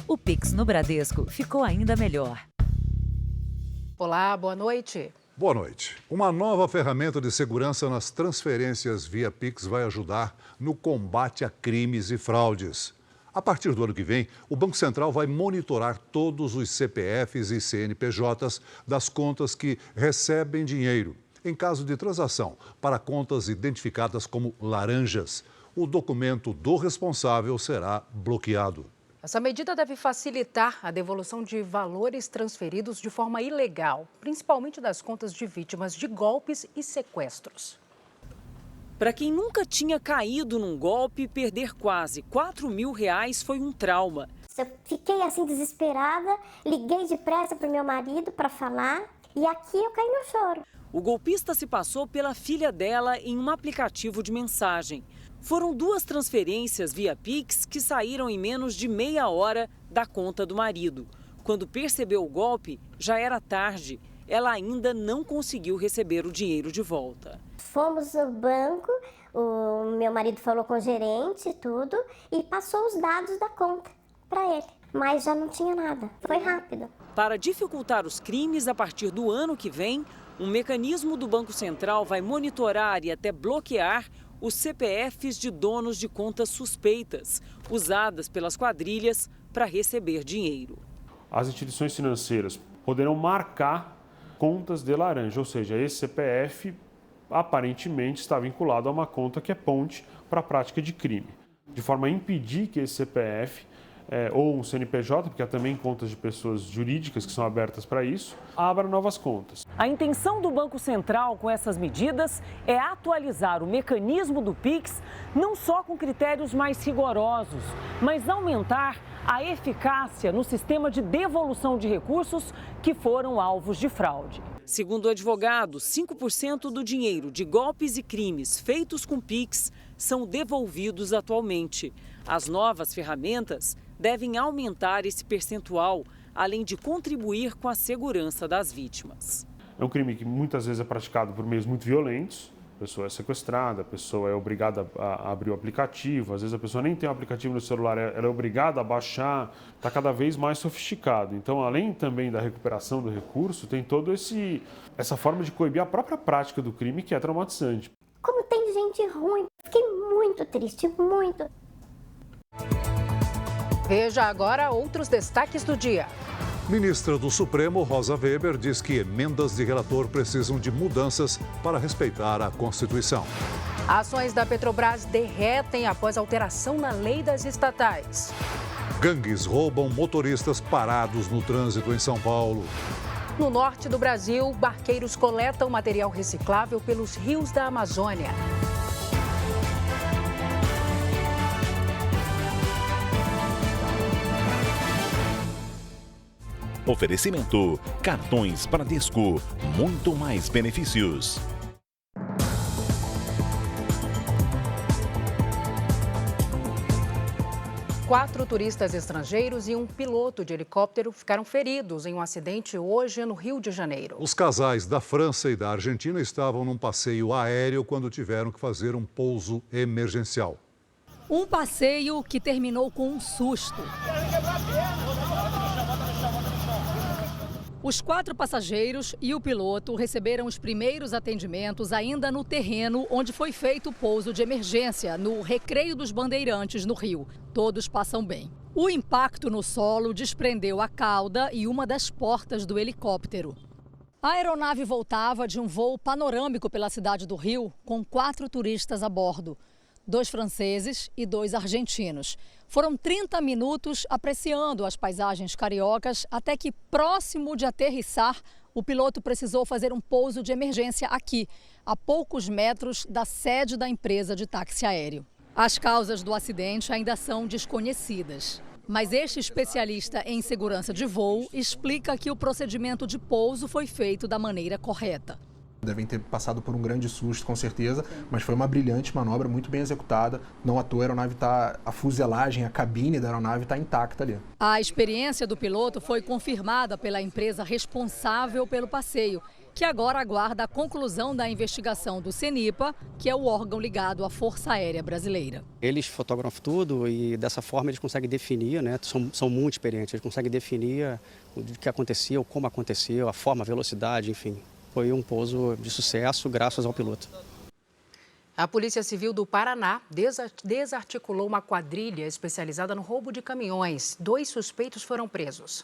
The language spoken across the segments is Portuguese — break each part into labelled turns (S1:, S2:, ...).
S1: O Pix no Bradesco ficou ainda melhor.
S2: Olá, boa noite.
S3: Boa noite. Uma nova ferramenta de segurança nas transferências via Pix vai ajudar no combate a crimes e fraudes. A partir do ano que vem, o Banco Central vai monitorar todos os CPFs e CNPJs das contas que recebem dinheiro. Em caso de transação para contas identificadas como laranjas, o documento do responsável será bloqueado.
S2: Essa medida deve facilitar a devolução de valores transferidos de forma ilegal, principalmente das contas de vítimas de golpes e sequestros.
S4: Para quem nunca tinha caído num golpe, perder quase R$4.000 foi um trauma.
S5: Eu fiquei assim desesperada, liguei depressa para o meu marido para falar e aqui eu caí no choro.
S4: O golpista se passou pela filha dela em um aplicativo de mensagem. Foram 2 transferências via Pix que saíram em menos de meia hora da conta do marido. Quando percebeu o golpe, já era tarde. Ela ainda não conseguiu receber o dinheiro de volta.
S5: Fomos no banco, o meu marido falou com o gerente e tudo e passou os dados da conta para ele, mas já não tinha nada, foi rápido.
S4: Para dificultar os crimes, a partir do ano que vem, um mecanismo do Banco Central vai monitorar e até bloquear os CPFs de donos de contas suspeitas, usadas pelas quadrilhas para receber dinheiro.
S6: As instituições financeiras poderão marcar contas de laranja, ou seja, esse CPF aparentemente está vinculado a uma conta que é ponte para a prática de crime, de forma a impedir que esse CPF ou um CNPJ, porque há também contas de pessoas jurídicas que são abertas para isso, abra novas contas.
S4: A intenção do Banco Central com essas medidas é atualizar o mecanismo do Pix, não só com critérios mais rigorosos, mas aumentar a eficácia no sistema de devolução de recursos que foram alvos de fraude. Segundo o advogado, 5% do dinheiro de golpes e crimes feitos com Pix são devolvidos atualmente. As novas ferramentas devem aumentar esse percentual, além de contribuir com a segurança das vítimas.
S6: É um crime que muitas vezes é praticado por meios muito violentos. A pessoa é sequestrada, a pessoa é obrigada a abrir o aplicativo, às vezes a pessoa nem tem o aplicativo no celular, ela é obrigada a baixar, está cada vez mais sofisticado. Então, além também da recuperação do recurso, tem toda essa forma de coibir a própria prática do crime, que é traumatizante.
S5: Como tem gente ruim, fiquei muito triste, muito.
S2: Veja agora outros destaques do dia.
S3: Ministra do Supremo, Rosa Weber, diz que emendas de relator precisam de mudanças para respeitar a Constituição.
S2: Ações da Petrobras derretem após alteração na lei das estatais.
S3: Gangues roubam motoristas parados no trânsito em São Paulo.
S2: No norte do Brasil, barqueiros coletam material reciclável pelos rios da Amazônia.
S7: Oferecimento: cartões Bradesco, muito mais benefícios.
S2: Quatro turistas estrangeiros e um piloto de helicóptero ficaram feridos em um acidente hoje no Rio de Janeiro.
S3: Os casais da França e da Argentina estavam num passeio aéreo quando tiveram que fazer um pouso emergencial.
S8: Um passeio que terminou com um susto. Os 4 passageiros e o piloto receberam os primeiros atendimentos ainda no terreno onde foi feito o pouso de emergência, no Recreio dos Bandeirantes, no Rio. Todos passam bem. O impacto no solo desprendeu a cauda e uma das portas do helicóptero. A aeronave voltava de um voo panorâmico pela cidade do Rio, com 4 turistas a bordo. 2 franceses e 2 argentinos. Foram 30 minutos apreciando as paisagens cariocas até que, próximo de aterrissar, o piloto precisou fazer um pouso de emergência aqui, a poucos metros da sede da empresa de táxi aéreo. As causas do acidente ainda são desconhecidas. Mas este especialista em segurança de voo explica que o procedimento de pouso foi feito da maneira correta.
S9: Devem ter passado por um grande susto, com certeza, mas foi uma brilhante manobra, muito bem executada. Não à toa, a aeronave a fuselagem, a cabine da aeronave está intacta ali.
S8: A experiência do piloto foi confirmada pela empresa responsável pelo passeio. que agora aguarda a conclusão da investigação do CENIPA, que é o órgão ligado à Força Aérea Brasileira.
S10: Eles fotografam tudo e dessa forma eles conseguem definir, né? São muito experientes, eles conseguem definir o que aconteceu, como aconteceu, a forma, a velocidade, enfim. Foi um pouso de sucesso graças ao piloto.
S2: A Polícia Civil do Paraná desarticulou uma quadrilha especializada no roubo de caminhões. 2 suspeitos foram presos.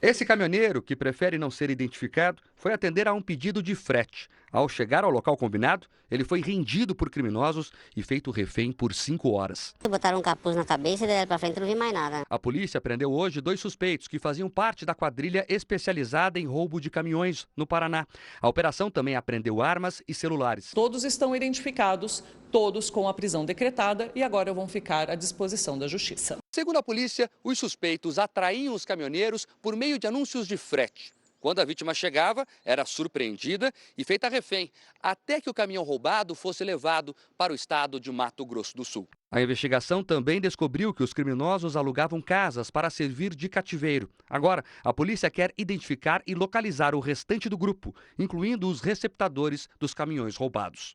S11: Esse caminhoneiro, que prefere não ser identificado, foi atender a um pedido de frete. Ao chegar ao local combinado, ele foi rendido por criminosos e feito refém por 5 horas.
S12: Botaram um capuz na cabeça e daí para frente não vi mais nada.
S11: A polícia prendeu hoje 2 suspeitos que faziam parte da quadrilha especializada em roubo de caminhões no Paraná. A operação também apreendeu armas e celulares.
S13: Todos estão identificados, todos com a prisão decretada e agora vão ficar à disposição da Justiça.
S11: Segundo a polícia, os suspeitos atraíam os caminhoneiros por meio de anúncios de frete. Quando a vítima chegava, era surpreendida e feita refém, até que o caminhão roubado fosse levado para o estado de Mato Grosso do Sul. A investigação também descobriu que os criminosos alugavam casas para servir de cativeiro. Agora, a polícia quer identificar e localizar o restante do grupo, incluindo os receptadores dos caminhões roubados.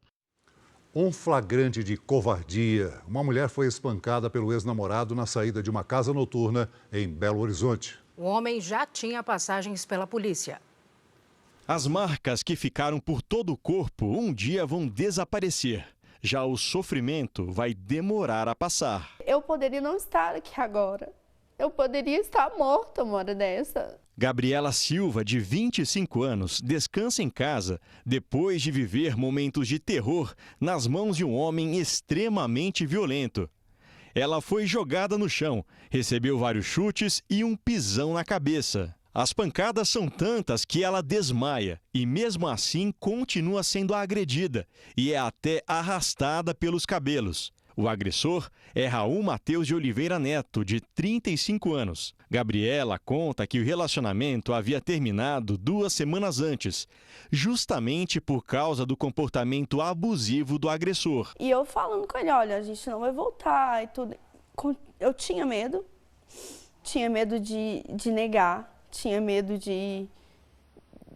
S3: Um flagrante de covardia. Uma mulher foi espancada pelo ex-namorado na saída de uma casa noturna em Belo Horizonte.
S2: O homem já tinha passagens pela polícia.
S14: As marcas que ficaram por todo o corpo um dia vão desaparecer. Já o sofrimento vai demorar a passar.
S15: Eu poderia não estar aqui agora. Eu poderia estar morta uma hora dessa.
S14: Gabriela Silva, de 25 anos, descansa em casa depois de viver momentos de terror nas mãos de um homem extremamente violento. Ela foi jogada no chão, recebeu vários chutes e um pisão na cabeça. As pancadas são tantas que ela desmaia e, mesmo assim, continua sendo agredida e é até arrastada pelos cabelos. O agressor é Raul Mateus de Oliveira Neto, de 35 anos. Gabriela conta que o relacionamento havia terminado 2 semanas antes, justamente por causa do comportamento abusivo do agressor.
S15: E eu falando com ele, olha, a gente não vai voltar e tudo. Eu tinha medo de negar, tinha medo de...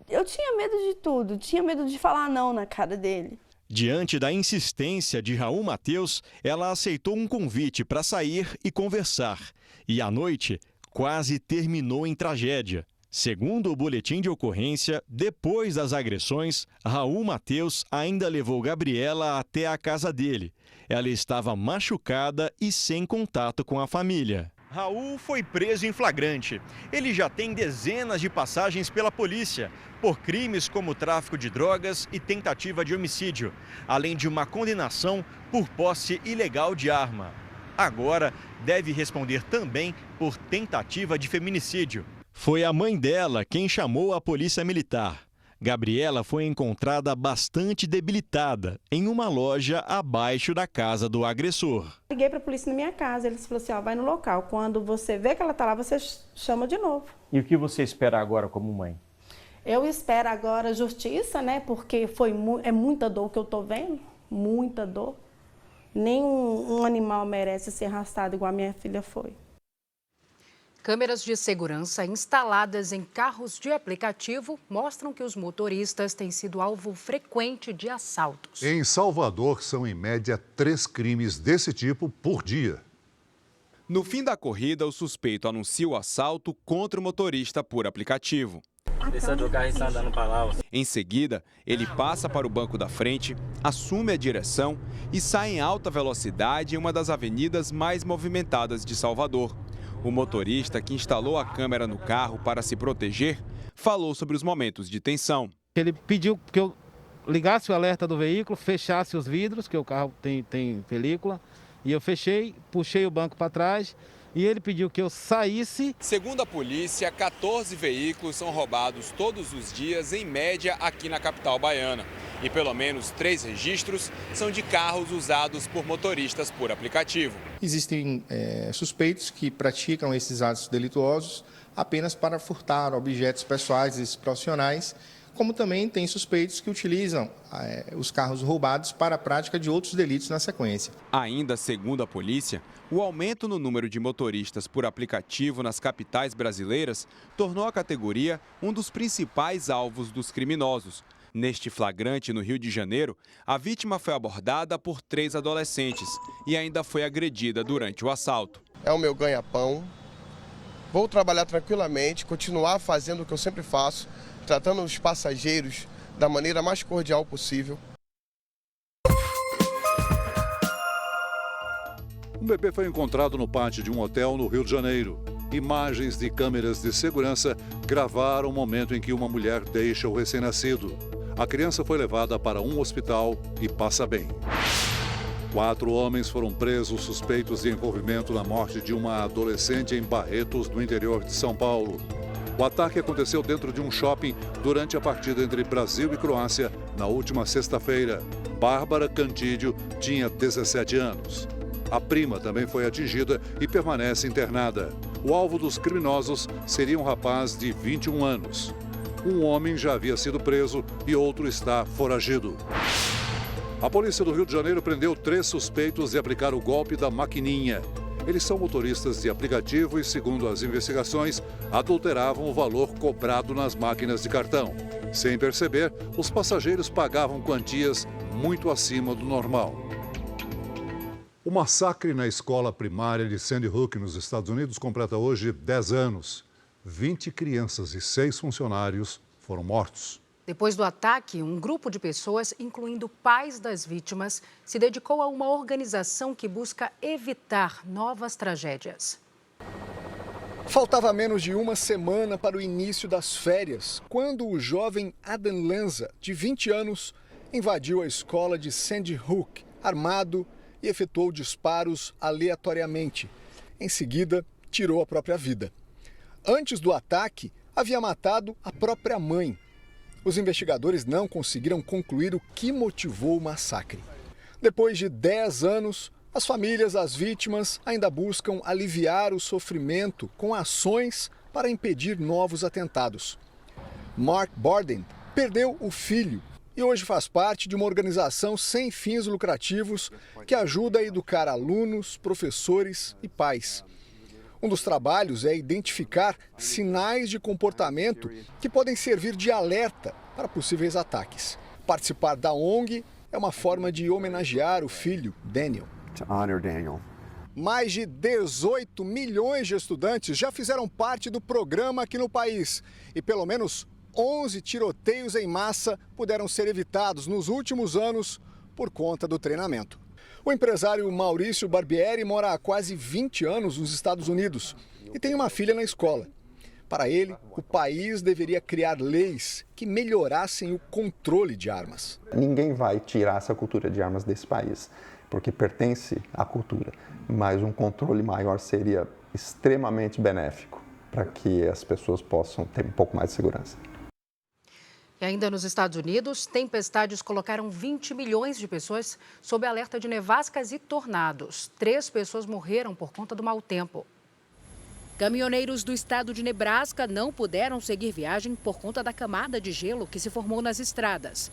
S15: Eu tinha medo de tudo, tinha medo de falar não na cara dele.
S14: Diante da insistência de Raul Mateus, ela aceitou um convite para sair e conversar. E a noite quase terminou em tragédia. Segundo o boletim de ocorrência, depois das agressões, Raul Mateus ainda levou Gabriela até a casa dele. Ela estava machucada e sem contato com a família. Raul foi preso em flagrante. Ele já tem dezenas de passagens pela polícia por crimes como tráfico de drogas e tentativa de homicídio, além de uma condenação por posse ilegal de arma. Agora deve responder também por tentativa de feminicídio. Foi a mãe dela quem chamou a polícia militar. Gabriela foi encontrada bastante debilitada em uma loja abaixo da casa do agressor.
S15: Liguei para a polícia na minha casa, eles falaram assim, ó, vai no local. Quando você vê que ela está lá, você chama de novo.
S16: E o que você espera agora como mãe?
S15: Eu espero agora justiça, né? Porque é muita dor que eu estou vendo, muita dor. Nenhum animal merece ser arrastado igual a minha filha foi.
S2: Câmeras de segurança instaladas em carros de aplicativo mostram que os motoristas têm sido alvo frequente de assaltos.
S3: Em Salvador, são em média 3 crimes desse tipo por dia.
S17: No fim da corrida, o suspeito anuncia o assalto contra o motorista por aplicativo. Em seguida, ele passa para o banco da frente, assume a direção e sai em alta velocidade em uma das avenidas mais movimentadas de Salvador. O motorista, que instalou a câmera no carro para se proteger, falou sobre os momentos de tensão.
S18: Ele pediu que eu ligasse o alerta do veículo, fechasse os vidros, que o carro tem película, e eu fechei, puxei o banco para trás e ele pediu que eu saísse.
S17: Segundo a polícia, 14 veículos são roubados todos os dias, em média, aqui na capital baiana. E pelo menos 3 registros são de carros usados por motoristas por aplicativo.
S19: Existem suspeitos que praticam esses atos delituosos apenas para furtar objetos pessoais e profissionais, como também tem suspeitos que utilizam os carros roubados para a prática de outros delitos na sequência.
S17: Ainda segundo a polícia, o aumento no número de motoristas por aplicativo nas capitais brasileiras tornou a categoria um dos principais alvos dos criminosos. Neste flagrante no Rio de Janeiro, a vítima foi abordada por 3 adolescentes e ainda foi agredida durante o assalto.
S20: É o meu ganha-pão. Vou trabalhar tranquilamente, continuar fazendo o que eu sempre faço, tratando os passageiros da maneira mais cordial possível.
S3: Um bebê foi encontrado no pátio de um hotel no Rio de Janeiro. Imagens de câmeras de segurança gravaram o momento em que uma mulher deixa o recém-nascido. A criança foi levada para um hospital e passa bem. 4 homens foram presos suspeitos de envolvimento na morte de uma adolescente em Barretos, no interior de São Paulo. O ataque aconteceu dentro de um shopping durante a partida entre Brasil e Croácia na última sexta-feira. Bárbara Cantídio tinha 17 anos. A prima também foi atingida e permanece internada. O alvo dos criminosos seria um rapaz de 21 anos. Um homem já havia sido preso e outro está foragido. A polícia do Rio de Janeiro prendeu 3 suspeitos de aplicar o golpe da maquininha. Eles são motoristas de aplicativo e, segundo as investigações, adulteravam o valor cobrado nas máquinas de cartão. Sem perceber, os passageiros pagavam quantias muito acima do normal. O massacre na escola primária de Sandy Hook, nos Estados Unidos, completa hoje 10 anos. 20 crianças e 6 funcionários foram mortos.
S2: Depois do ataque, um grupo de pessoas, incluindo pais das vítimas, se dedicou a uma organização que busca evitar novas tragédias.
S21: Faltava menos de uma semana para o início das férias, quando o jovem Adam Lanza, de 20 anos, invadiu a escola de Sandy Hook, armado, e efetuou disparos aleatoriamente. Em seguida, tirou a própria vida. Antes do ataque, havia matado a própria mãe. Os investigadores não conseguiram concluir o que motivou o massacre. Depois de 10 anos, as famílias das vítimas ainda buscam aliviar o sofrimento com ações para impedir novos atentados. Mark Borden perdeu o filho e hoje faz parte de uma organização sem fins lucrativos que ajuda a educar alunos, professores e pais. Um dos trabalhos é identificar sinais de comportamento que podem servir de alerta para possíveis ataques. Participar da ONG é uma forma de homenagear o filho, Daniel. Mais de 18 milhões de estudantes já fizeram parte do programa aqui no país e pelo menos 11 tiroteios em massa puderam ser evitados nos últimos anos por conta do treinamento. O empresário Maurício Barbieri mora há quase 20 anos nos Estados Unidos e tem uma filha na escola. Para ele, o país deveria criar leis que melhorassem o controle de armas.
S22: Ninguém vai tirar essa cultura de armas desse país, porque pertence à cultura. Mas um controle maior seria extremamente benéfico para que as pessoas possam ter um pouco mais de segurança.
S2: E ainda nos Estados Unidos, tempestades colocaram 20 milhões de pessoas sob alerta de nevascas e tornados. 3 pessoas morreram por conta do mau tempo. Caminhoneiros do estado de Nebraska não puderam seguir viagem por conta da camada de gelo que se formou nas estradas.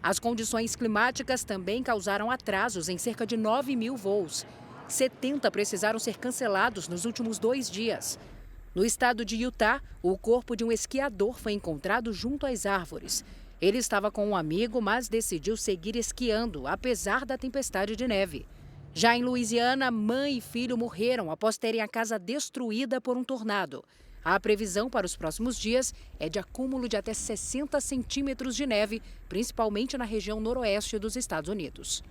S2: As condições climáticas também causaram atrasos em cerca de 9 mil voos. 70 precisaram ser cancelados nos últimos 2 dias. No estado de Utah, o corpo de um esquiador foi encontrado junto às árvores. Ele estava com um amigo, mas decidiu seguir esquiando, apesar da tempestade de neve. Já em Louisiana, mãe e filho morreram após terem a casa destruída por um tornado. A previsão para os próximos dias é de acúmulo de até 60 centímetros de neve, principalmente na região noroeste dos Estados Unidos.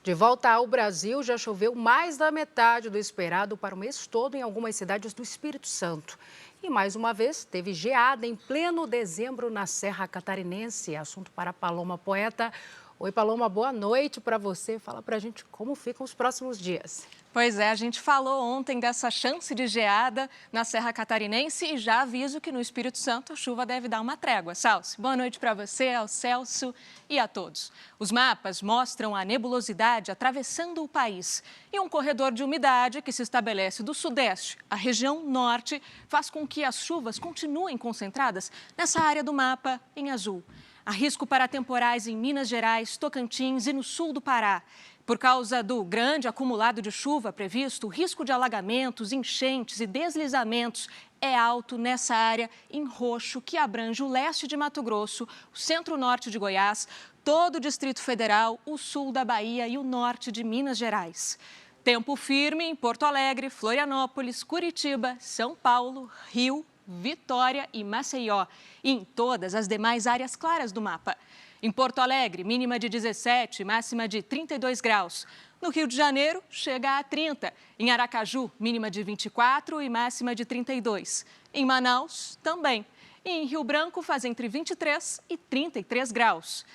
S2: De volta ao Brasil, já choveu mais da metade do esperado para o mês todo em algumas cidades do Espírito Santo. E mais uma vez, teve geada em pleno dezembro na Serra Catarinense. Assunto para Paloma Poeta. Oi, Paloma, boa noite para você. Fala para a gente como ficam os próximos dias.
S23: Pois é, a gente falou ontem dessa chance de geada na Serra Catarinense e já aviso que no Espírito Santo a chuva deve dar uma trégua. Salsi, boa noite para você, ao Celso e a todos. Os mapas mostram a nebulosidade atravessando o país e um corredor de umidade que se estabelece do sudeste à região norte faz com que as chuvas continuem concentradas nessa área do mapa em azul. Há risco para temporais em Minas Gerais, Tocantins e no sul do Pará. Por causa do grande acumulado de chuva previsto, o risco de alagamentos, enchentes e deslizamentos é alto nessa área em roxo que abrange o leste de Mato Grosso, o centro-norte de Goiás, todo o Distrito Federal, o sul da Bahia e o norte de Minas Gerais. Tempo firme em Porto Alegre, Florianópolis, Curitiba, São Paulo, Rio, Vitória e Maceió, e em todas as demais áreas claras do mapa. Em Porto Alegre, mínima de 17, máxima de 32 graus. No Rio de Janeiro, chega a 30. Em Aracaju, mínima de 24 e máxima de 32. Em Manaus, também. E em Rio Branco, faz entre 23 e 33 graus.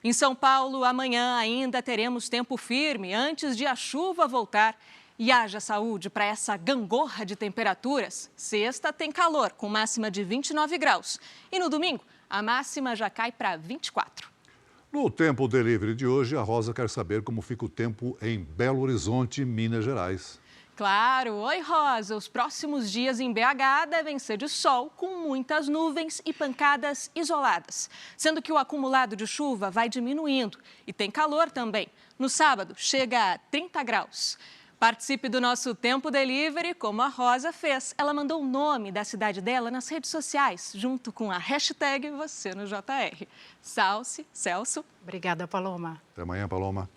S23: Em São Paulo, amanhã ainda teremos tempo firme antes de a chuva voltar. E haja saúde para essa gangorra de temperaturas. Sexta tem calor, com máxima de 29 graus. E no domingo, a máxima já cai para 24.
S3: No Tempo Delivery de hoje, a Rosa quer saber como fica o tempo em Belo Horizonte, Minas Gerais.
S23: Claro! Oi, Rosa! Os próximos dias em BH devem ser de sol, com muitas nuvens e pancadas isoladas. Sendo que o acumulado de chuva vai diminuindo e tem calor também. No sábado, chega a 30 graus. Participe do nosso Tempo Delivery, como a Rosa fez. Ela mandou o nome da cidade dela nas redes sociais, junto com a hashtag Você no JR. Celso.
S2: Obrigada, Paloma.
S3: Até amanhã, Paloma.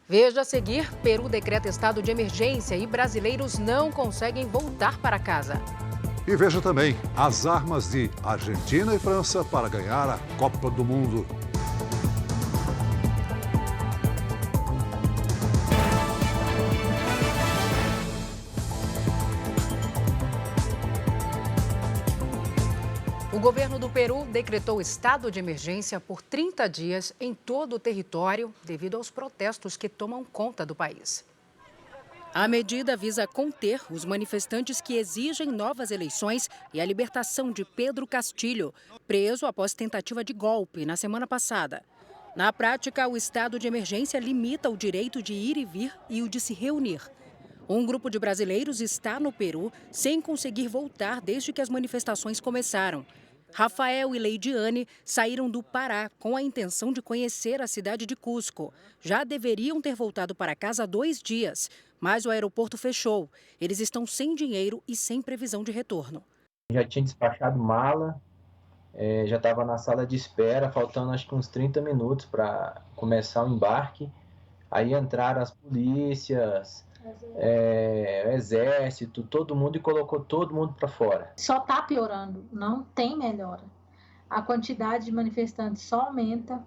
S2: Veja a seguir: Peru decreta estado de emergência e brasileiros não conseguem voltar para casa.
S3: E veja também as armas de Argentina e França para ganhar a Copa do Mundo.
S2: O governo do Peru decretou estado de emergência por 30 dias em todo o território devido aos protestos que tomam conta do país. A medida visa conter os manifestantes que exigem novas eleições e a libertação de Pedro Castillo, preso após tentativa de golpe na semana passada. Na prática, o estado de emergência limita o direito de ir e vir e o de se reunir. Um grupo de brasileiros está no Peru sem conseguir voltar desde que as manifestações começaram. Rafael e Leidiane saíram do Pará com a intenção de conhecer a cidade de Cusco. Já deveriam ter voltado para casa há 2 dias, mas o aeroporto fechou. Eles estão sem dinheiro e sem previsão de retorno.
S1: Já tinha despachado mala, já estava na sala de espera, faltando acho que uns 30 minutos para começar o embarque. Aí entraram as polícias, exército, todo mundo, e colocou todo mundo para fora.
S4: Só está piorando, não tem melhora. A quantidade de manifestantes só aumenta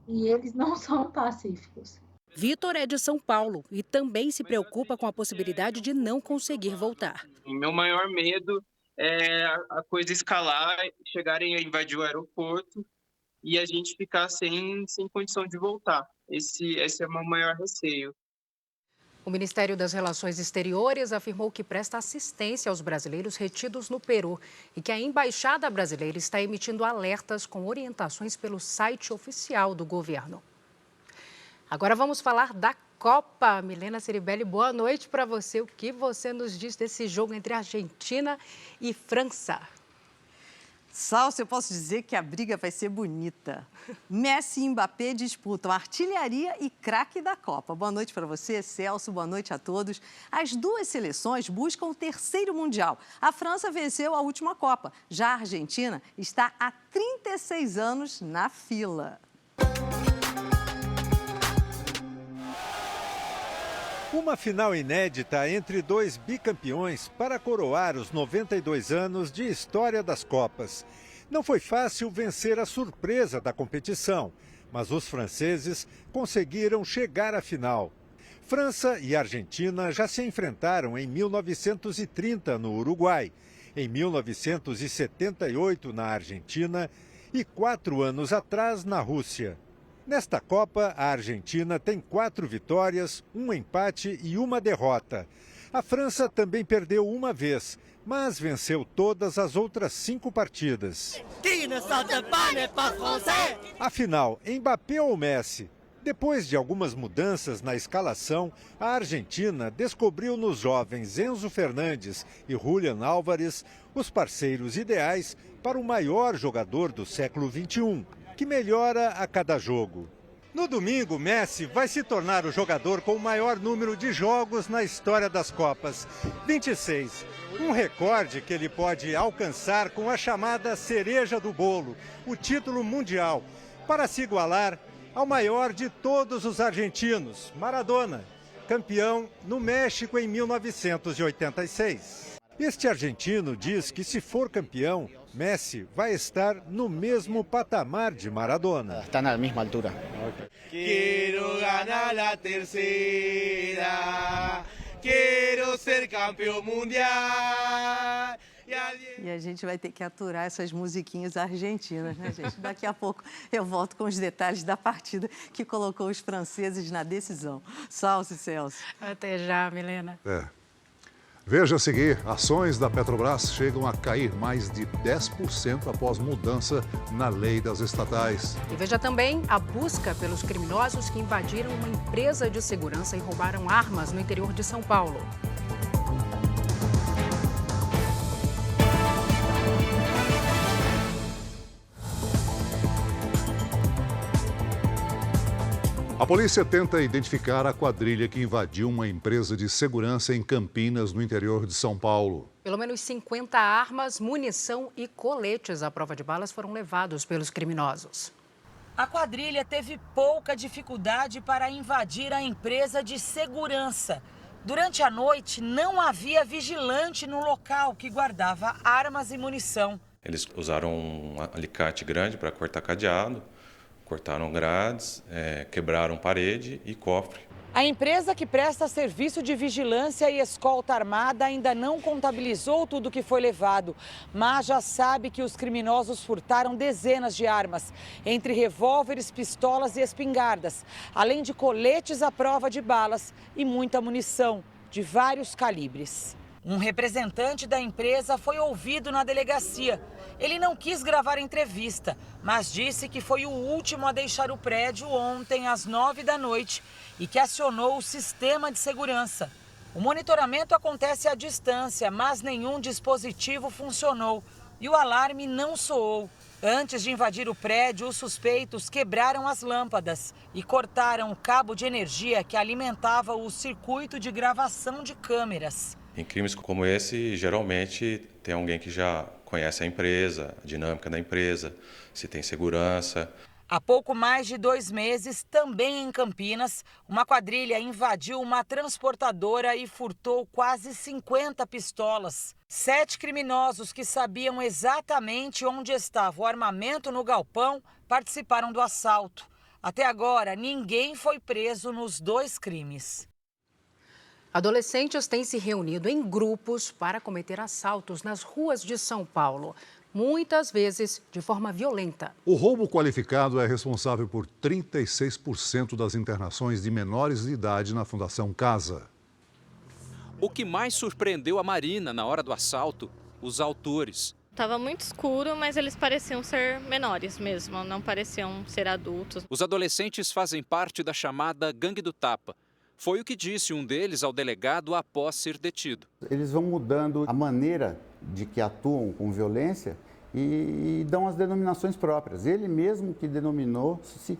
S4: e eles não são pacíficos.
S2: Vitor é de São Paulo e também se preocupa com a possibilidade de não conseguir voltar.
S6: Meu maior medo é a coisa escalar, chegarem a invadir o aeroporto e a gente ficar sem condição de voltar. Esse é o meu maior receio.
S2: O Ministério das Relações Exteriores afirmou que presta assistência aos brasileiros retidos no Peru e que a Embaixada Brasileira está emitindo alertas com orientações pelo site oficial do governo. Agora vamos falar da Copa. Milena Ceribelli, boa noite para você. O que você nos diz desse jogo entre Argentina e França?
S24: Salso, eu posso dizer que a briga vai ser bonita. Messi e Mbappé disputam artilharia e craque da Copa. Boa noite para você, Celso. Boa noite a todos. As duas seleções buscam o 3º Mundial. A França venceu a última Copa. Já a Argentina está há 36 anos na fila.
S25: Uma final inédita entre 2 bicampeões para coroar os 92 anos de história das Copas. Não foi fácil vencer a surpresa da competição, mas os franceses conseguiram chegar à final. França e Argentina já se enfrentaram em 1930 no Uruguai, em 1978 na Argentina e 4 anos atrás na Rússia. Nesta Copa, a Argentina tem 4 vitórias, 1 empate e 1 derrota. A França também perdeu uma vez, mas venceu todas as outras 5 partidas. Afinal, Mbappé ou Messi? Depois de algumas mudanças na escalação, a Argentina descobriu nos jovens Enzo Fernandes e Julián Álvares os parceiros ideais para o maior jogador do século XXI. Que melhora a cada jogo. No domingo, Messi vai se tornar o jogador com o maior número de jogos na história das Copas, 26. Um recorde que ele pode alcançar com a chamada cereja do bolo, o título mundial, para se igualar ao maior de todos os argentinos, Maradona, campeão no México em 1986. Este argentino diz que, se for campeão, Messi vai estar no mesmo patamar de Maradona.
S5: Está na mesma altura.
S7: Quero ganhar a terceira, quero ser campeão mundial.
S24: E a gente vai ter que aturar essas musiquinhas argentinas, né, gente? Daqui a pouco eu volto com os detalhes da partida que colocou os franceses na decisão. Salve, Celso.
S2: Até já, Milena.
S3: Veja a seguir, ações da Petrobras chegam a cair mais de 10% após mudança na lei das estatais.
S2: E veja também a busca pelos criminosos que invadiram uma empresa de segurança e roubaram armas no interior de São Paulo.
S3: A polícia tenta identificar a quadrilha que invadiu uma empresa de segurança em Campinas, no interior de São Paulo.
S2: Pelo menos 50 armas, munição e coletes à prova de balas foram levados pelos criminosos.
S8: A quadrilha teve pouca dificuldade para invadir a empresa de segurança. Durante a noite, não havia vigilante no local que guardava armas e munição.
S9: Eles usaram um alicate grande para cortar cadeado. Cortaram grades, quebraram parede e cofre.
S8: A empresa que presta serviço de vigilância e escolta armada ainda não contabilizou tudo que foi levado, mas já sabe que os criminosos furtaram dezenas de armas, entre revólveres, pistolas e espingardas, além de coletes à prova de balas e muita munição de vários calibres. Um representante da empresa foi ouvido na delegacia. Ele não quis gravar entrevista, mas disse que foi o último a deixar o prédio ontem às 9 da noite e que acionou o sistema de segurança. O monitoramento acontece à distância, mas nenhum dispositivo funcionou e o alarme não soou. Antes de invadir o prédio, os suspeitos quebraram as lâmpadas e cortaram o cabo de energia que alimentava o circuito de gravação de câmeras.
S9: Em crimes como esse, geralmente tem alguém que já conhece a empresa, a dinâmica da empresa, se tem segurança.
S8: Há pouco mais de 2 meses, também em Campinas, uma quadrilha invadiu uma transportadora e furtou quase 50 pistolas. 7 criminosos que sabiam exatamente onde estava o armamento no galpão participaram do assalto. Até agora, ninguém foi preso nos 2 crimes.
S2: Adolescentes têm se reunido em grupos para cometer assaltos nas ruas de São Paulo, muitas vezes de forma violenta.
S3: O roubo qualificado é responsável por 36% das internações de menores de idade na Fundação Casa.
S10: O que mais surpreendeu a Marina na hora do assalto? Os autores.
S26: Estava muito escuro, mas eles pareciam ser menores mesmo, não pareciam ser adultos.
S10: Os adolescentes fazem parte da chamada Gangue do Tapa. Foi o que disse um deles ao delegado após ser detido.
S27: Eles vão mudando a maneira de que atuam com violência e dão as denominações próprias. Ele mesmo que denominou se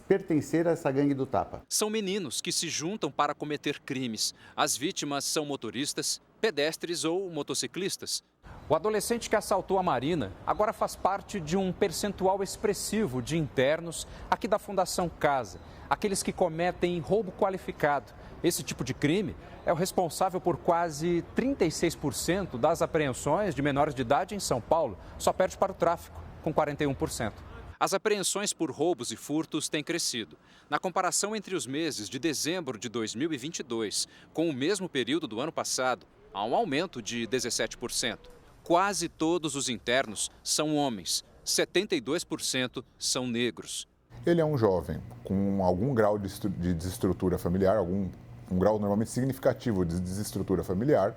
S27: pertencer a essa gangue do tapa.
S10: São meninos que se juntam para cometer crimes. As vítimas são motoristas, pedestres ou motociclistas. O adolescente que assaltou a Marina agora faz parte de um percentual expressivo de internos aqui da Fundação Casa. Aqueles que cometem roubo qualificado. Esse tipo de crime é o responsável por quase 36% das apreensões de menores de idade em São Paulo. Só perde para o tráfico, com 41%. As apreensões por roubos e furtos têm crescido. Na comparação entre os meses de dezembro de 2022 com o mesmo período do ano passado, há um aumento de 17%. Quase todos os internos são homens, 72% são negros.
S28: Ele é um jovem com algum grau de desestrutura familiar, um grau normalmente significativo de desestrutura familiar,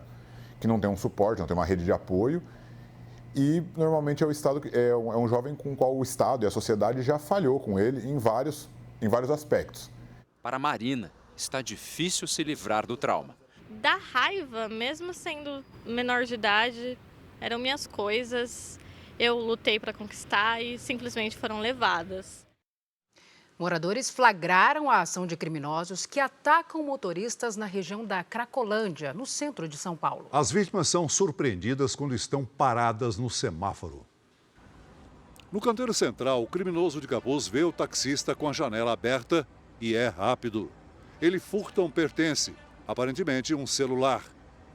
S28: que não tem um suporte, não tem uma rede de apoio, e normalmente é um jovem com o qual o Estado e a sociedade já falhou com ele em vários aspectos.
S10: Para Marina, está difícil se livrar do trauma.
S26: Dá raiva, mesmo sendo menor de idade, eram minhas coisas, eu lutei para conquistar e simplesmente foram levadas.
S2: Moradores flagraram a ação de criminosos que atacam motoristas na região da Cracolândia, no centro de São Paulo.
S3: As vítimas são surpreendidas quando estão paradas no semáforo. No canteiro central, o criminoso de capuz vê o taxista com a janela aberta e é rápido. Ele furta um pertence, aparentemente um celular,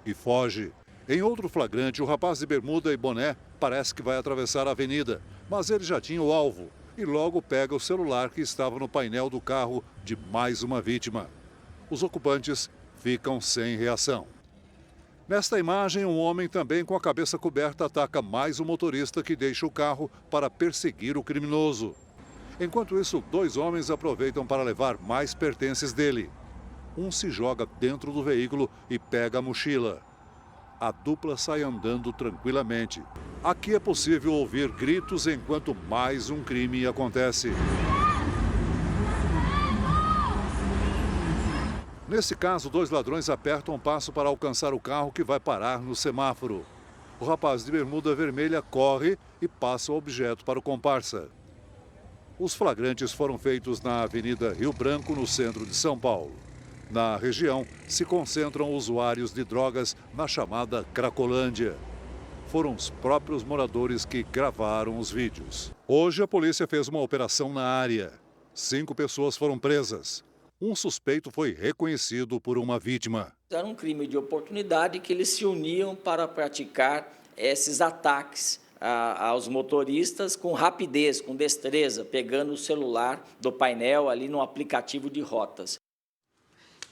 S3: e foge. Em outro flagrante, o rapaz de bermuda e boné parece que vai atravessar a avenida, mas ele já tinha o alvo e logo pega o celular que estava no painel do carro de mais uma vítima. Os ocupantes ficam sem reação. Nesta imagem, um homem também com a cabeça coberta ataca mais um motorista que deixa o carro para perseguir o criminoso. Enquanto isso, 2 homens aproveitam para levar mais pertences dele. Um se joga dentro do veículo e pega a mochila. A dupla sai andando tranquilamente. Aqui é possível ouvir gritos enquanto mais um crime acontece. Nesse caso, 2 ladrões apertam um passo para alcançar o carro que vai parar no semáforo. O rapaz de bermuda vermelha corre e passa o objeto para o comparsa. Os flagrantes foram feitos na Avenida Rio Branco, no centro de São Paulo. Na região, se concentram usuários de drogas na chamada Cracolândia. Foram os próprios moradores que gravaram os vídeos. Hoje, a polícia fez uma operação na área. 5 pessoas foram presas. Um suspeito foi reconhecido por uma vítima.
S5: Era um crime de oportunidade que eles se uniam para praticar esses ataques aos motoristas com rapidez, com destreza, pegando o celular do painel ali no aplicativo de rotas.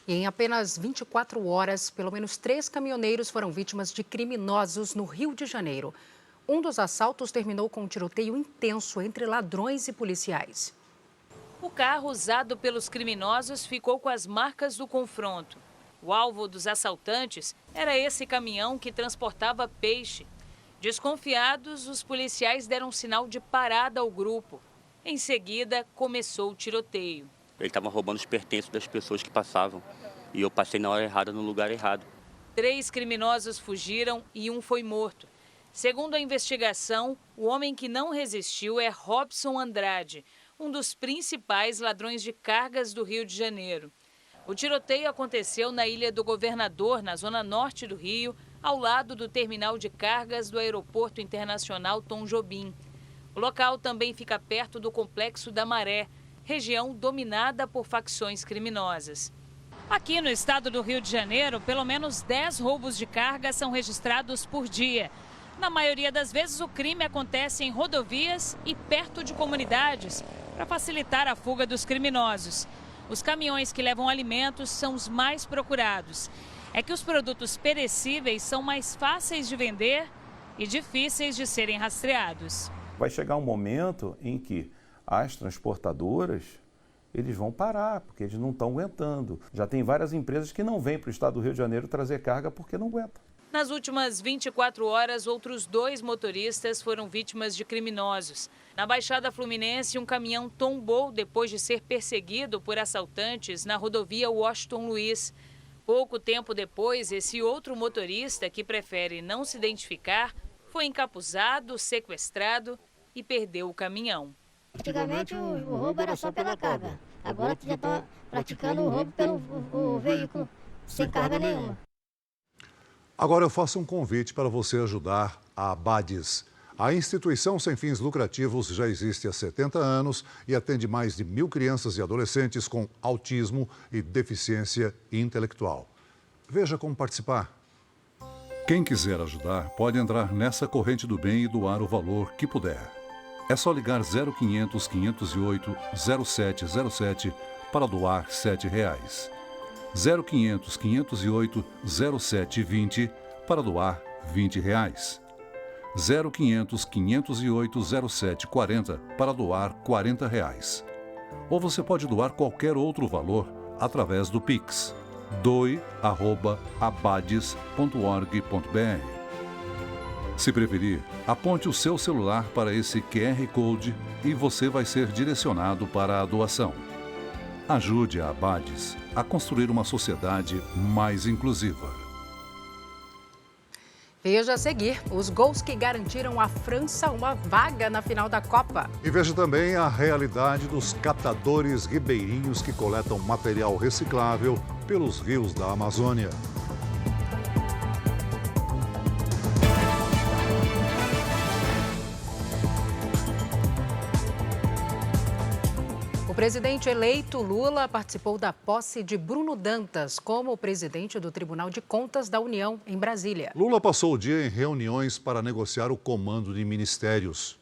S2: E em apenas 24 horas, pelo menos 3 caminhoneiros foram vítimas de criminosos no Rio de Janeiro. Um dos assaltos terminou com um tiroteio intenso entre ladrões e policiais.
S11: O carro usado pelos criminosos ficou com as marcas do confronto. O alvo dos assaltantes era esse caminhão que transportava peixe. Desconfiados, os policiais deram sinal de parada ao grupo. Em seguida, começou o tiroteio.
S12: Ele estava roubando os pertences das pessoas que passavam. E eu passei na hora errada, no lugar errado.
S11: 3 criminosos fugiram e um foi morto. Segundo a investigação, o homem que não resistiu é Robson Andrade, um dos principais ladrões de cargas do Rio de Janeiro. O tiroteio aconteceu na Ilha do Governador, na zona norte do Rio, ao lado do terminal de cargas do Aeroporto Internacional Tom Jobim. O local também fica perto do Complexo da Maré, região dominada por facções criminosas. Aqui no estado do Rio de Janeiro, pelo menos 10 roubos de carga são registrados por dia. Na maioria das vezes, o crime acontece em rodovias e perto de comunidades, para facilitar a fuga dos criminosos. Os caminhões que levam alimentos são os mais procurados. É que os produtos perecíveis são mais fáceis de vender e difíceis de serem rastreados.
S13: Vai chegar um momento em que as transportadoras, eles vão parar, porque eles não estão aguentando. Já tem várias empresas que não vêm para o estado do Rio de Janeiro trazer carga porque não aguentam.
S11: Nas últimas 24 horas, outros 2 motoristas foram vítimas de criminosos. Na Baixada Fluminense, um caminhão tombou depois de ser perseguido por assaltantes na rodovia Washington Luiz. Pouco tempo depois, esse outro motorista, que prefere não se identificar, foi encapuzado, sequestrado e perdeu o caminhão.
S14: Antigamente o roubo era só pela carga. Agora já está praticando o roubo pelo veículo sem carga nenhuma.
S3: Agora eu faço um convite para você ajudar a Abades. A instituição sem fins lucrativos já existe há 70 anos e atende mais de 1.000 crianças e adolescentes com autismo e deficiência intelectual. Veja como participar. Quem quiser ajudar pode entrar nessa corrente do bem e doar o valor que puder. É só ligar 0500 508 0707 para doar R$ 7. 0500 508 0720 para doar R$ 20. 0500 508 0740 para doar R$ 40. Ou você pode doar qualquer outro valor através do Pix. doe@abades.org.br. Se preferir, aponte o seu celular para esse QR Code e você vai ser direcionado para a doação. Ajude a Abades a construir uma sociedade mais inclusiva.
S2: Veja a seguir os gols que garantiram à França uma vaga na final da Copa.
S3: E veja também a realidade dos catadores ribeirinhos que coletam material reciclável pelos rios da Amazônia.
S2: O presidente eleito Lula participou da posse de Bruno Dantas como presidente do Tribunal de Contas da União, em Brasília.
S3: Lula passou o dia em reuniões para negociar o comando de ministérios.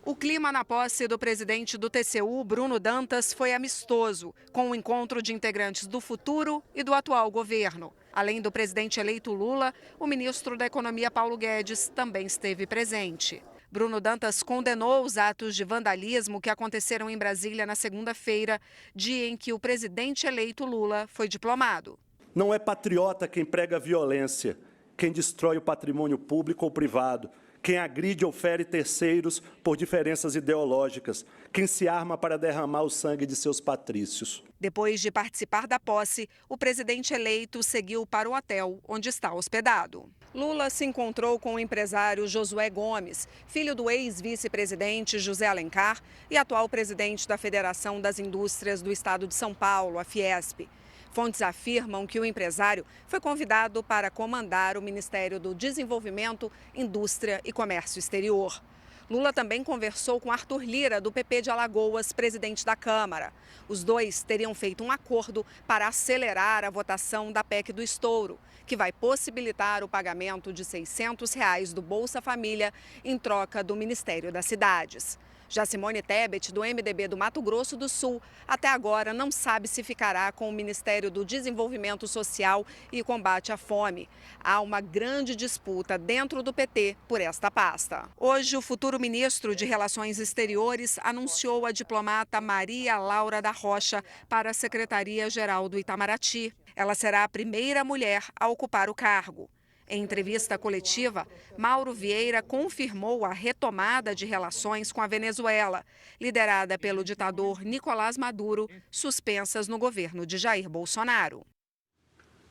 S15: O clima na posse do presidente do TCU, Bruno Dantas, foi amistoso, com o encontro de integrantes do futuro e do atual governo. Além do presidente eleito Lula, o ministro da Economia, Paulo Guedes, também esteve presente. Bruno Dantas condenou os atos de vandalismo que aconteceram em Brasília na segunda-feira, dia em que o presidente eleito Lula foi diplomado.
S16: Não é patriota quem prega violência, quem destrói o patrimônio público ou privado, quem agride ou fere terceiros por diferenças ideológicas, quem se arma para derramar o sangue de seus patrícios.
S15: Depois de participar da posse, o presidente eleito seguiu para o hotel onde está hospedado. Lula se encontrou com o empresário Josué Gomes, filho do ex-vice-presidente José Alencar e atual presidente da Federação das Indústrias do Estado de São Paulo, a Fiesp. Fontes afirmam que o empresário foi convidado para comandar o Ministério do Desenvolvimento, Indústria e Comércio Exterior. Lula também conversou com Arthur Lira, do PP de Alagoas, presidente da Câmara. Os dois teriam feito um acordo para acelerar a votação da PEC do estouro, que vai possibilitar o pagamento de R$ 600 do Bolsa Família em troca do Ministério das Cidades. Já Simone Tebet, do MDB do Mato Grosso do Sul, até agora não sabe se ficará com o Ministério do Desenvolvimento Social e Combate à Fome. Há uma grande disputa dentro do PT por esta pasta. Hoje, o futuro ministro de Relações Exteriores anunciou a diplomata Maria Laura da Rocha para a Secretaria-Geral do Itamaraty. Ela será a primeira mulher a ocupar o cargo. Em entrevista coletiva, Mauro Vieira confirmou a retomada de relações com a Venezuela, liderada pelo ditador Nicolás Maduro, suspensas no governo de Jair Bolsonaro.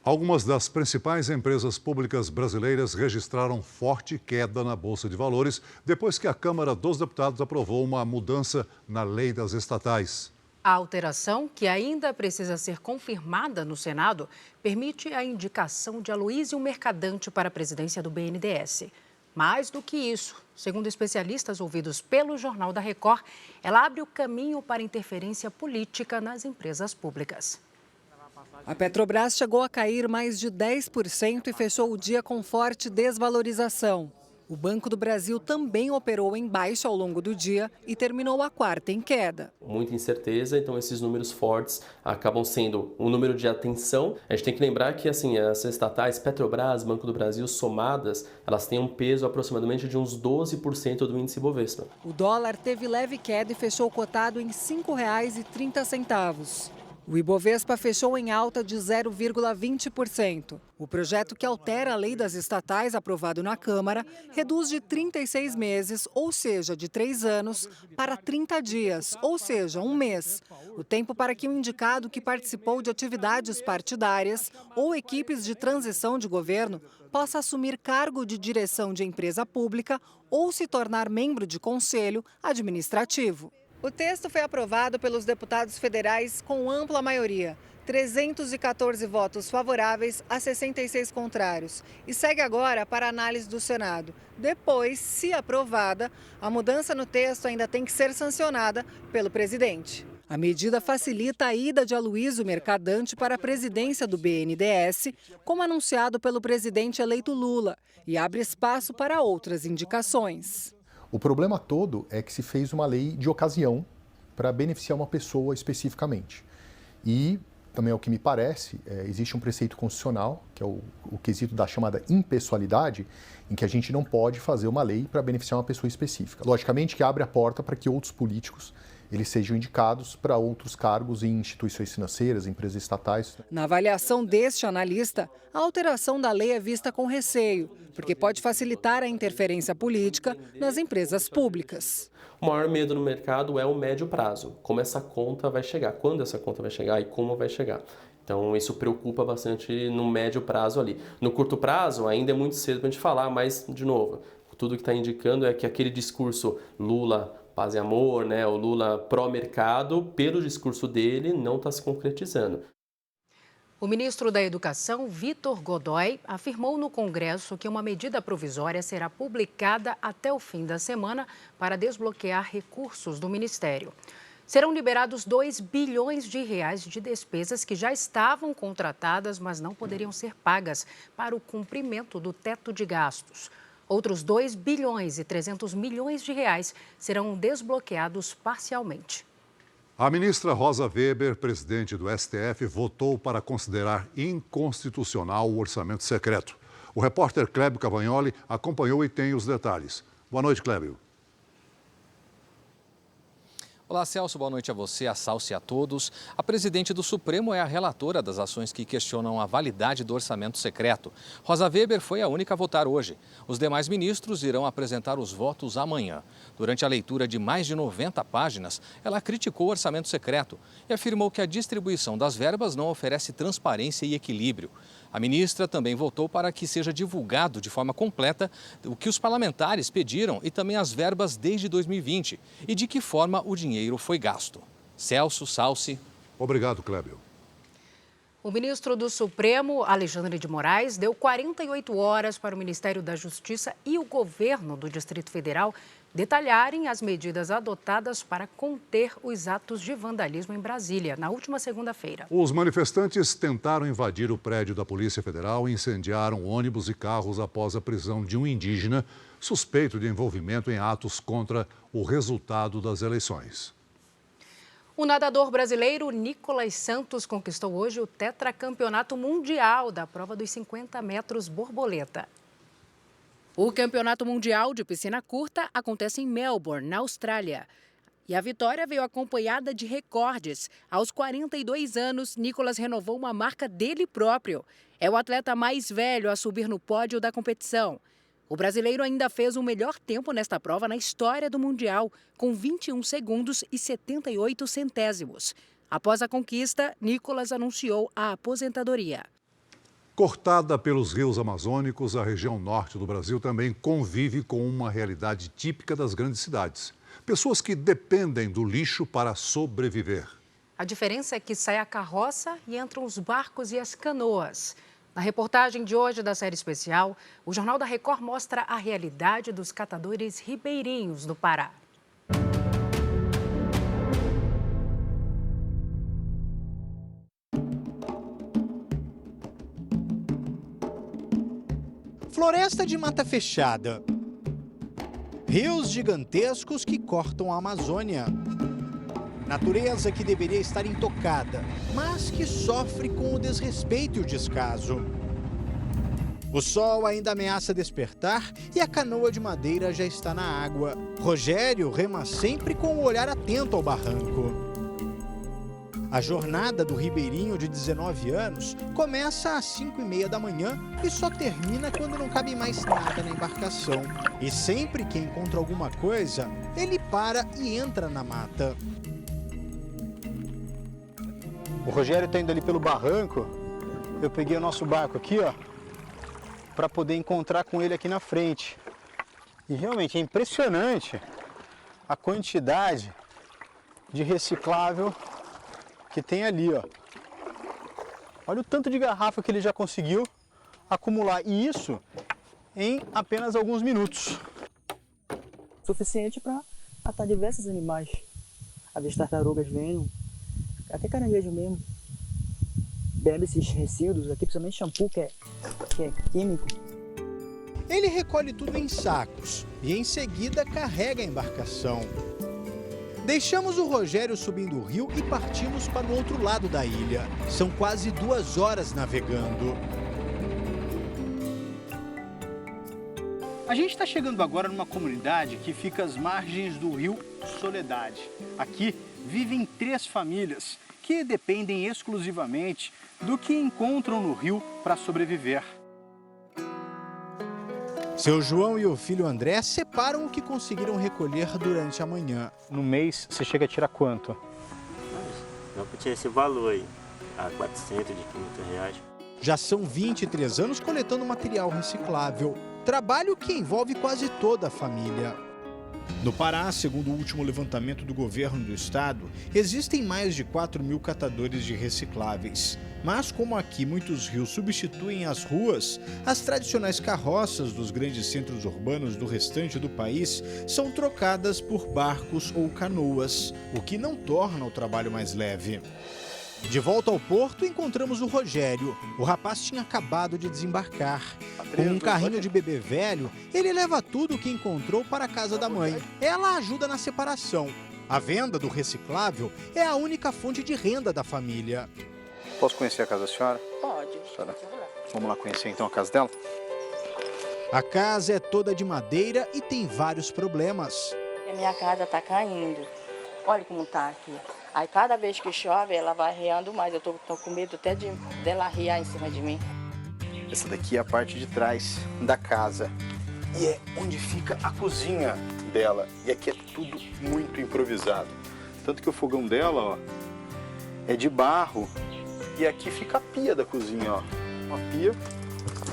S3: Algumas das principais empresas públicas brasileiras registraram forte queda na Bolsa de Valores depois que a Câmara dos Deputados aprovou uma mudança na lei das estatais.
S2: A alteração, que ainda precisa ser confirmada no Senado, permite a indicação de Aloísio Mercadante para a presidência do BNDES. Mais do que isso, segundo especialistas ouvidos pelo Jornal da Record, ela abre o caminho para interferência política nas empresas públicas.
S17: A Petrobras chegou a cair mais de 10% e fechou o dia com forte desvalorização. O Banco do Brasil também operou em baixa ao longo do dia e terminou a quarta em queda.
S18: Muita incerteza, então esses números fortes acabam sendo um número de atenção. A gente tem que lembrar que assim, as estatais, Petrobras, Banco do Brasil, somadas, elas têm um peso aproximadamente de uns 12% do índice Bovespa.
S17: O dólar teve leve queda e fechou cotado em R$ 5,30. O Ibovespa fechou em alta de 0,20%. O projeto que altera a lei das estatais, aprovado na Câmara, reduz de 36 meses, ou seja, de 3 anos, para 30 dias, ou seja, um mês. O tempo para que um indicado que participou de atividades partidárias ou equipes de transição de governo possa assumir cargo de direção de empresa pública ou se tornar membro de conselho administrativo. O texto foi aprovado pelos deputados federais com ampla maioria, 314 votos favoráveis a 66 contrários, e segue agora para análise do Senado. Depois, se aprovada, a mudança no texto ainda tem que ser sancionada pelo presidente. A medida facilita a ida de Aloísio Mercadante para a presidência do BNDES, como anunciado pelo presidente eleito Lula, e abre espaço para outras indicações.
S19: O problema todo é que se fez uma lei de ocasião para beneficiar uma pessoa especificamente. E, também ao que me parece, existe um preceito constitucional, que é o quesito da chamada impessoalidade, em que a gente não pode fazer uma lei para beneficiar uma pessoa específica. Logicamente que abre a porta para que outros políticos eles sejam indicados para outros cargos em instituições financeiras, empresas estatais.
S17: Na avaliação deste analista, a alteração da lei é vista com receio, porque pode facilitar a interferência política nas empresas públicas.
S18: O maior medo no mercado é o médio prazo, como essa conta vai chegar, quando essa conta vai chegar e como vai chegar. Então isso preocupa bastante no médio prazo ali. No curto prazo ainda é muito cedo para a gente falar, mas, de novo, tudo que está indicando é que aquele discurso Lula paz e amor, né, o Lula pró-mercado, pelo discurso dele, não está se concretizando.
S2: O ministro da Educação, Vitor Godoy, afirmou no Congresso que uma medida provisória será publicada até o fim da semana para desbloquear recursos do Ministério. Serão liberados 2 bilhões de reais de despesas que já estavam contratadas, mas não poderiam ser pagas para o cumprimento do teto de gastos. Outros 2 bilhões e 300 milhões de reais serão desbloqueados parcialmente.
S3: A ministra Rosa Weber, presidente do STF, votou para considerar inconstitucional o orçamento secreto. O repórter Clébio Cavagnoli acompanhou e tem os detalhes. Boa noite, Clébio.
S1: Olá, Celso. Boa noite a você, a Salce e a todos. A presidente do Supremo é a relatora das ações que questionam a validade do orçamento secreto. Rosa Weber foi a única a votar hoje. Os demais ministros irão apresentar os votos amanhã. Durante a leitura de mais de 90 páginas, ela criticou o orçamento secreto e afirmou que a distribuição das verbas não oferece transparência e equilíbrio. A ministra também votou para que seja divulgado de forma completa o que os parlamentares pediram e também as verbas desde 2020 e de que forma o dinheiro foi gasto. Celso, Salce.
S3: Obrigado, Clébio.
S2: O ministro do Supremo, Alexandre de Moraes, deu 48 horas para o Ministério da Justiça e o governo do Distrito Federal detalharem as medidas adotadas para conter os atos de vandalismo em Brasília, na última segunda-feira.
S3: Os manifestantes tentaram invadir o prédio da Polícia Federal e incendiaram ônibus e carros após a prisão de um indígena suspeito de envolvimento em atos contra o resultado das eleições.
S2: O nadador brasileiro Nicolas Santos conquistou hoje o tetracampeonato mundial da prova dos 50 metros borboleta. O Campeonato Mundial de Piscina Curta acontece em Melbourne, na Austrália. E a vitória veio acompanhada de recordes. Aos 42 anos, Nicolas renovou uma marca dele próprio. É o atleta mais velho a subir no pódio da competição. O brasileiro ainda fez o melhor tempo nesta prova na história do Mundial, com 21 segundos e 78 centésimos. Após a conquista, Nicolas anunciou a aposentadoria.
S3: Cortada pelos rios amazônicos, a região norte do Brasil também convive com uma realidade típica das grandes cidades. Pessoas que dependem do lixo para sobreviver.
S2: A diferença é que sai a carroça e entram os barcos e as canoas. Na reportagem de hoje da série especial, o Jornal da Record mostra a realidade dos catadores ribeirinhos do Pará.
S4: Floresta de mata fechada. Rios gigantescos que cortam a Amazônia. Natureza que deveria estar intocada, mas que sofre com o desrespeito e o descaso. O sol ainda ameaça despertar e a canoa de madeira já está na água. Rogério rema sempre com o olhar atento ao barranco. A jornada do ribeirinho de 19 anos começa às 5h30 da manhã e só termina quando não cabe mais nada na embarcação. E sempre que encontra alguma coisa, ele para e entra na mata.
S6: O Rogério está indo ali pelo barranco. Eu peguei o nosso barco aqui, ó, para poder encontrar com ele aqui na frente. E realmente é impressionante a quantidade de reciclável que tem ali, ó. Olha o tanto de garrafa que ele já conseguiu acumular, e isso em apenas alguns minutos.
S20: Suficiente para matar diversos animais. As tartarugas vêm, até caranguejo mesmo. Bebe esses resíduos aqui, principalmente shampoo, que é químico.
S4: Ele recolhe tudo em sacos e em seguida carrega a embarcação. Deixamos o Rogério subindo o rio e partimos para o outro lado da ilha. São quase 2 horas navegando. A gente está chegando agora numa comunidade que fica às margens do rio Soledade. Aqui vivem 3 famílias que dependem exclusivamente do que encontram no rio para sobreviver. Seu João e o filho André separam o que conseguiram recolher durante a manhã.
S6: No mês, você chega a tirar quanto?
S12: Não, eu tinha esse valor aí.
S7: a 400, de 500 reais.
S4: Já são 23 anos coletando material reciclável, trabalho que envolve quase toda a família. No Pará, segundo o último levantamento do governo do estado, existem mais de 4.000 catadores de recicláveis. Mas como aqui muitos rios substituem as ruas, as tradicionais carroças dos grandes centros urbanos do restante do país são trocadas por barcos ou canoas, o que não torna o trabalho mais leve. De volta ao porto, encontramos o Rogério. O rapaz tinha acabado de desembarcar. Com um carrinho de bebê velho, ele leva tudo o que encontrou para a casa da mãe. Ela ajuda na separação. A venda do reciclável é a única fonte de renda da família.
S8: Posso conhecer a casa da senhora?
S9: Pode.
S8: Vamos lá conhecer então a casa dela?
S4: A casa é toda de madeira e tem vários problemas.
S9: A minha casa está caindo. Olha como está aqui. Aí cada vez que chove, ela vai arreando mais. Eu tô com medo até dela arrear em cima de mim.
S8: Essa daqui é a parte de trás da casa. E é onde fica a cozinha dela. E aqui é tudo muito improvisado. Tanto que o fogão dela, ó, é de barro. E aqui fica a pia da cozinha, ó. Uma pia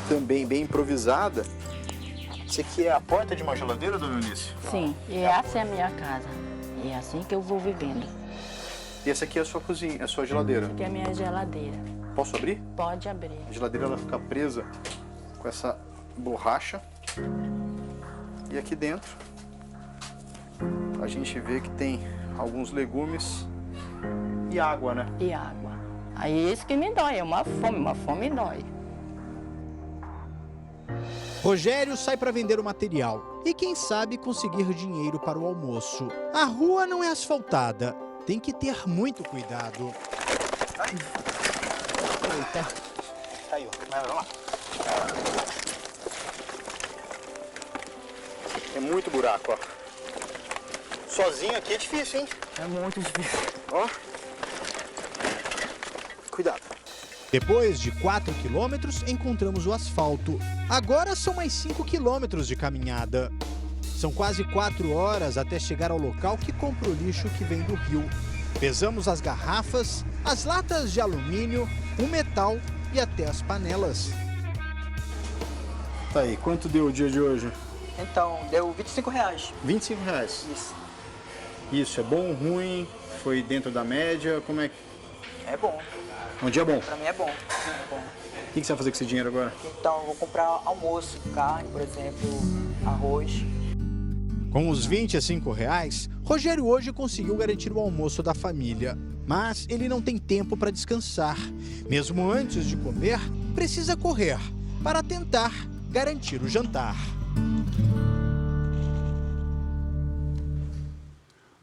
S8: também bem improvisada. Isso aqui é a porta de uma geladeira, dona Eunice?
S9: Sim, e essa é a minha casa. E é assim que eu vou vivendo.
S8: E essa aqui é a sua cozinha, é a sua geladeira?
S9: Essa aqui é a minha geladeira.
S8: Posso abrir?
S9: Pode abrir.
S8: A geladeira ela fica presa com essa borracha. E aqui dentro a gente vê que tem alguns legumes e água, né?
S9: E água. Aí isso que me dói, é uma fome dói.
S4: Rogério sai para vender o material e, quem sabe, conseguir dinheiro para o almoço. A rua não é asfaltada, tem que ter muito cuidado.
S8: Eita. Caiu. Vai lá. É muito buraco, ó. Sozinho aqui é difícil, hein?
S9: É muito difícil.
S8: Ó. Cuidado.
S4: Depois de 4 quilômetros, encontramos o asfalto. Agora são mais 5 quilômetros de caminhada. São quase 4 horas até chegar ao local que compra o lixo que vem do rio. Pesamos as garrafas, as latas de alumínio, o metal e até as panelas.
S8: Tá aí, quanto deu o dia de hoje?
S20: Então, deu R$25.
S8: R$25?
S20: Isso.
S8: Isso, é bom, ruim? Foi dentro da média? Como é que...
S20: É bom.
S8: Um dia bom?
S20: Pra mim é bom.
S8: O que você vai fazer com esse dinheiro agora?
S20: Então, eu vou comprar almoço, carne, por exemplo, arroz.
S4: Com os R$25, Rogério hoje conseguiu garantir o almoço da família. Mas ele não tem tempo para descansar. Mesmo antes de comer, precisa correr para tentar garantir o jantar.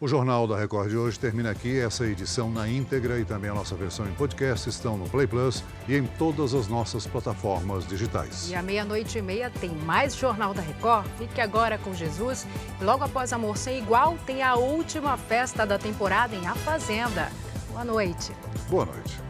S3: O Jornal da Record de hoje termina aqui. Essa edição na íntegra e também a nossa versão em podcast estão no Play Plus e em todas as nossas plataformas digitais.
S2: E à 00:30 tem mais Jornal da Record. Fique agora com Jesus. E logo após Amor Sem Igual, tem a última festa da temporada em A Fazenda. Boa noite.
S3: Boa noite.